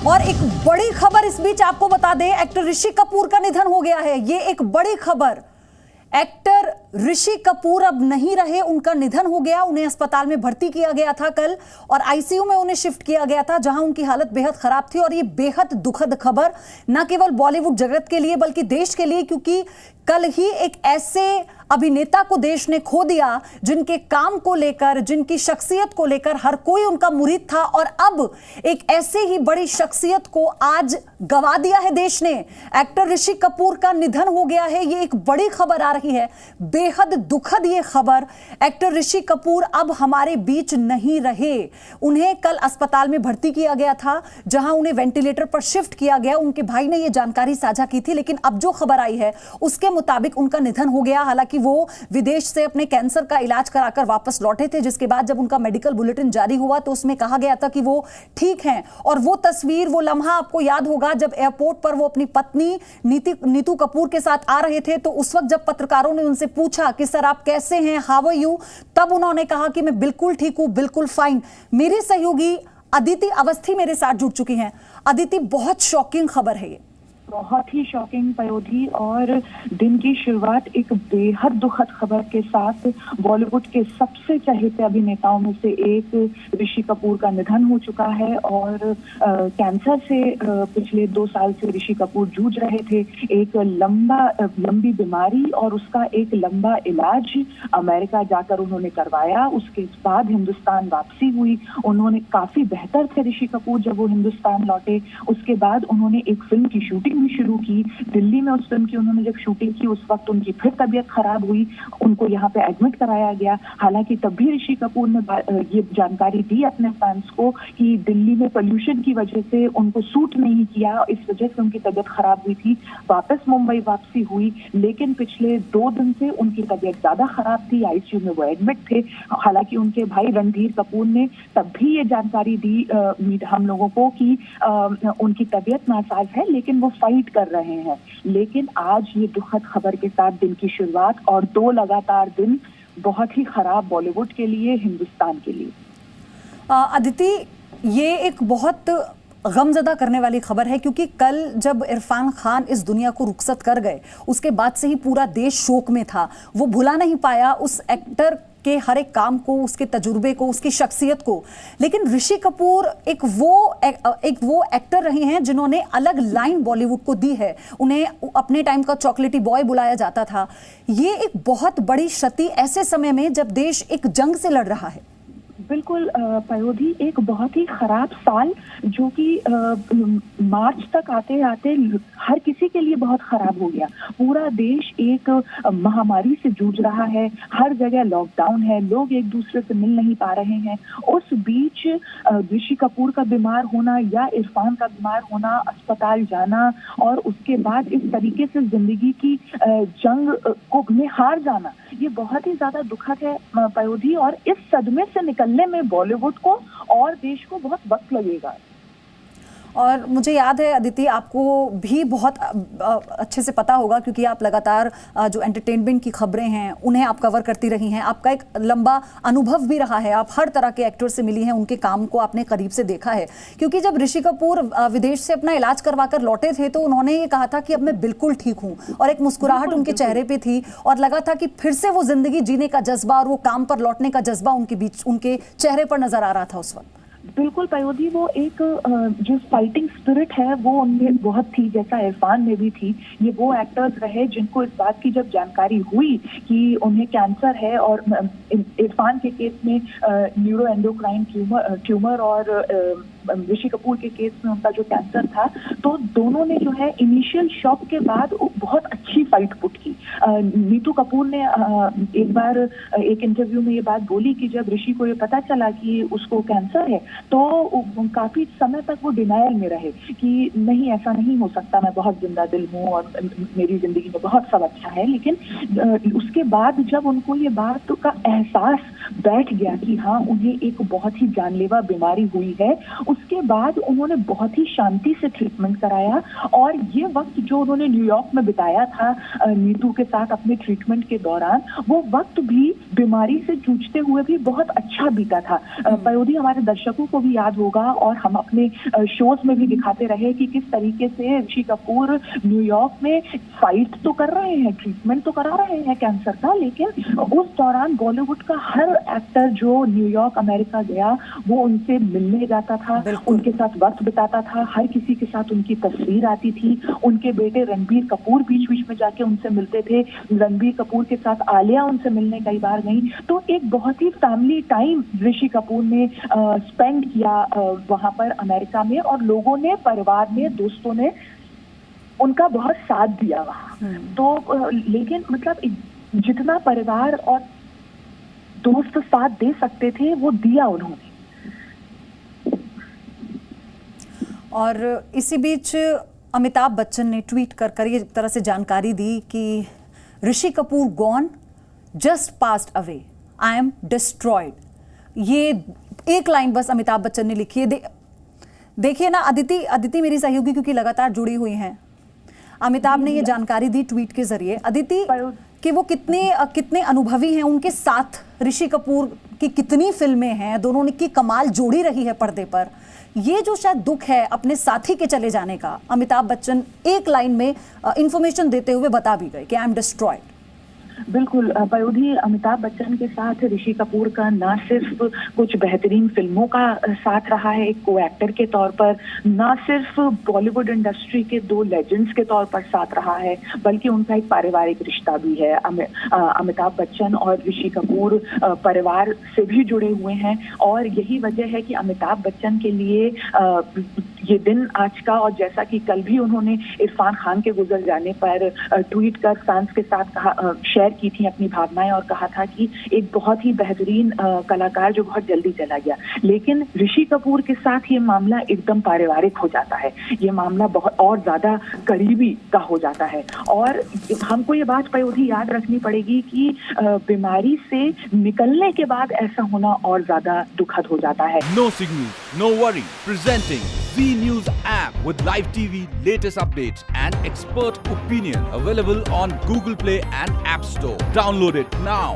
और एक बड़ी खबर इस बीच आपको बता दें, एक्टर ऋषि कपूर का निधन हो गया है। ये एक बड़ी खबर। एक्टर ऋषि कपूर अब नहीं रहे, उनका निधन हो गया। उन्हें अस्पताल में भर्ती किया गया था कल और आईसीयू में उन्हें शिफ्ट किया गया था, जहां उनकी हालत बेहद खराब थी। और ये बेहद दुखद खबर न केवल बॉलीवुड जगत के लिए बल्कि देश के लिए, क्योंकि कल ही एक ऐसे अभिनेता को देश ने खो दिया जिनके काम को लेकर, जिनकी शख्सियत को लेकर हर कोई उनका मुरीद था। और अब एक ऐसे ही बड़ी शख्सियत को आज गवा दिया है देश ने। एक्टर ऋषि कपूर का निधन हो गया है, ये एक बड़ी खबर आ रही है, बेहद दुखद ये खबर। एक्टर ऋषि कपूर अब हमारे बीच नहीं रहे। उन्हें कल अस्पताल में भर्ती किया गया था, जहां उन्हें वेंटिलेटर पर शिफ्ट किया गया। उनके भाई ने यह जानकारी साझा की थी, लेकिन अब जो खबर आई है उसके मुताबिक उनका निधन हो गया। हालांकि वो विदेश से अपने कैंसर का इलाज कराकर वापस लौटे थे, जिसके बाद जब उनका मेडिकल बुलेटिन जारी हुआ तो उसमें कहा गया था कि वो ठीक हैं। और वो तस्वीर, वो लम्हा आपको याद होगा जब एयरपोर्ट पर वो अपनी पत्नी नीतू कपूर के साथ आ रहे थे। तो उस वक्त जब पत्रकारों ने उनसे पूछा कि सर आप कैसे हैं, हाउ आर यू, तब उन्होंने कहा कि मैं बिल्कुल ठीक हूं, बिल्कुल फाइन। मेरी सहयोगी अदिति अवस्थी मेरे साथ जुड़ चुकी हैं। अदिति, बहुत शॉकिंग खबर है ये। बहुत ही शॉकिंग पयोधी, और दिन की शुरुआत एक बेहद दुखद खबर के साथ। बॉलीवुड के सबसे चहेते अभिनेताओं में से एक ऋषि कपूर का निधन हो चुका है। और कैंसर से पिछले 2 साल से ऋषि कपूर जूझ रहे थे। एक लंबी बीमारी और उसका एक लंबा इलाज अमेरिका जाकर उन्होंने करवाया। उसके बाद हिंदुस्तान वापसी हुई। उन्होंने काफी बेहतर थे ऋषि कपूर जब वो हिंदुस्तान लौटे। उसके बाद उन्होंने एक फिल्म की शूटिंग शुरू की दिल्ली में। उस फिल्म की उन्होंने जब शूटिंग की उस वक्त उनकी फिर तबीयत खराब हुई, उनको यहाँ पे एडमिट कराया गया। हालांकि तब भी ऋषि कपूर ने ये जानकारी दी अपने फैंस को कि दिल्ली में पोल्यूशन की वजह से उनको सूट नहीं किया, इस वजह से उनकी तबीयत खराब हुई थी। वापस मुंबई वापसी हुई, लेकिन पिछले 2 दिन से उनकी तबीयत ज्यादा खराब थी, आईसीयू में वो एडमिट थे। हालांकि उनके भाई रणधीर कपूर ने तब भी ये जानकारी दी हम लोगों को कि उनकी तबीयत नासाज है, लेकिन वो फाइट कर रहे हैं। लेकिन आज ये दुखद खबर के साथ दिन की शुरुआत और 2 लगातार दिन बहुत ही खराब बॉलीवुड के लिए, हिंदुस्तान के लिए। अदिति, ये एक बहुत गमजदा करने वाली खबर है, क्योंकि कल जब इरफान खान इस दुनिया को रुखसत कर गए उसके बाद से ही पूरा देश शोक में था। वो भुला नहीं पाया उस एक्टर के हर एक काम को, उसके तजुर्बे को, उसकी शख्सियत को। लेकिन ऋषि कपूर एक वो एक्टर रहे हैं जिन्होंने अलग लाइन बॉलीवुड को दी है। उन्हें अपने टाइम का चॉकलेटी बॉय बुलाया जाता था। ये एक बहुत बड़ी क्षति ऐसे समय में जब देश एक जंग से लड़ रहा है। बिल्कुल पयोधी, एक बहुत ही खराब साल जो कि मार्च तक आते आते हर किसी के लिए बहुत खराब हो गया। पूरा देश एक महामारी से जूझ रहा है, हर जगह लॉकडाउन है, लोग एक दूसरे से मिल नहीं पा रहे हैं। उस बीच ऋषि कपूर का बीमार होना या इरफान का बीमार होना, अस्पताल जाना और उसके बाद इस तरीके से जिंदगी की जंग को में हार जाना, ये बहुत ही ज्यादा दुखद है पयोधी। और इस सदमे से निकलने में बॉलीवुड को और देश को बहुत वक्त लगेगा। और मुझे याद है अदिति, आपको भी बहुत अच्छे से पता होगा, क्योंकि आप लगातार जो एंटरटेनमेंट की खबरें हैं उन्हें आप कवर करती रही हैं। आपका एक लंबा अनुभव भी रहा है, आप हर तरह के एक्टर से मिली हैं, उनके काम को आपने करीब से देखा है। क्योंकि जब ऋषि कपूर विदेश से अपना इलाज करवा कर लौटे थे तो उन्होंने ये कहा था कि अब मैं बिल्कुल ठीक हूँ, और एक मुस्कुराहट उनके चेहरे पर थी और लगा था कि फिर से वो जिंदगी जीने का जज्बा और वो काम पर लौटने का जज्बा उनके चेहरे पर नजर आ रहा था उस वक्त। बिल्कुल पयोधी, वो एक जो फाइटिंग स्पिरिट है वो उनमें बहुत थी, जैसा इरफान में भी थी। ये वो एक्टर्स रहे जिनको इस बात की जब जानकारी हुई कि उन्हें कैंसर है, और इरफान के केस में न्यूरो एंडोक्राइन ट्यूमर और ऋषि कपूर के केस में उनका जो कैंसर था, तो दोनों ने जो है इनिशियल शॉक के बाद बहुत अच्छी फाइट पुट की। नीतू कपूर ने एक बार एक इंटरव्यू में ये बात बोली कि जब ऋषि को ये पता चला कि उसको कैंसर है तो काफी समय तक वो डिनायल में रहे कि नहीं, ऐसा नहीं हो सकता, मैं बहुत जिंदा दिल हूँ और मेरी जिंदगी में बहुत सब अच्छा है। लेकिन उसके बाद जब उनको ये बात का एहसास बैठ गया कि हाँ, उन्हें एक बहुत ही जानलेवा बीमारी हुई है, उसके बाद उन्होंने बहुत ही शांति से ट्रीटमेंट कराया और ये वक्त जो उन्होंने न्यूयॉर्क में बिताया था नीतू के साथ अपने ट्रीटमेंट के दौरान, वो वक्त भी बीमारी से जूझते हुए भी बहुत अच्छा बीता था। पयोधी, हमारे दर्शकों को भी याद होगा और हम अपने शोज में भी दिखाते रहे कि किस तरीके से ऋषि कपूर न्यूयॉर्क में फाइट तो कर रहे हैं, ट्रीटमेंट तो करा रहे हैं कैंसर का, लेकिन उस दौरान बॉलीवुड का हर एक्टर जो न्यूयॉर्क अमेरिका गया वो उनसे मिलने जाता था, उनके साथ वक्त बिताता था, हर किसी के साथ उनकी तस्वीर आती थी। उनके बेटे रणबीर कपूर बीच बीच में जाके उनसे मिलते थे, रणबीर कपूर के साथ आलिया उनसे मिलने कई बार गई। तो एक बहुत ही फैमिली टाइम ऋषि कपूर ने स्पेंड किया वहां पर अमेरिका में, और लोगों ने, परिवार ने, दोस्तों ने उनका बहुत साथ दिया वहां। तो लेकिन मतलब जितना परिवार और दोस्त साथ दे सकते थे वो दिया उन्होंने। और इसी बीच अमिताभ बच्चन ने ट्वीट कर ये तरह से जानकारी दी कि Rishi Kapoor gone, just passed away, I am destroyed. ये एक लाइन बस अमिताभ बच्चन ने लिखी है। देखिए ना, अदिति मेरी सहयोगी क्योंकि लगातार जुड़ी हुई हैं, अमिताभ ने ये जानकारी दी ट्वीट के जरिए। अदिति, कि वो कितने अनुभवी हैं, उनके साथ ऋषि कपूर की कितनी फिल्में हैं, दोनों की कमाल जोड़ी रही है पर्दे पर। ये जो शायद दुख है अपने साथी के चले जाने का, अमिताभ बच्चन एक लाइन में इंफॉर्मेशन देते हुए बता भी गए कि आई एम डिस्ट्रॉयड। बिल्कुल पयोधी, अमिताभ बच्चन के साथ ऋषि कपूर का ना सिर्फ कुछ बेहतरीन फिल्मों का साथ रहा है एक को एक्टर के तौर पर, ना सिर्फ बॉलीवुड इंडस्ट्री के दो लेजेंड्स के तौर पर साथ रहा है, बल्कि उनका एक पारिवारिक रिश्ता भी है। अमिताभ बच्चन और ऋषि कपूर परिवार से भी जुड़े हुए हैं, और यही वजह है कि अमिताभ बच्चन के लिए ये दिन आज का, और जैसा कि कल भी उन्होंने इरफान खान के गुजर जाने पर ट्वीट कर फैंस के साथ शेयर की थी अपनी भावनाएं, और कहा था कि एक बहुत ही बेहतरीन कलाकार जो बहुत जल्दी चला गया। लेकिन ऋषि कपूर के साथ ये मामला एकदम पारिवारिक हो जाता है, ये मामला बहुत और ज्यादा करीबी का हो जाता है। और हमको ये बात पयोधी याद रखनी पड़ेगी कि बीमारी से निकलने के बाद ऐसा होना और ज्यादा दुखद हो जाता है। No signal, no worry. Presenting Z News app with live TV, latest updates and expert opinion. Available on Google Play and App Store. Download it now.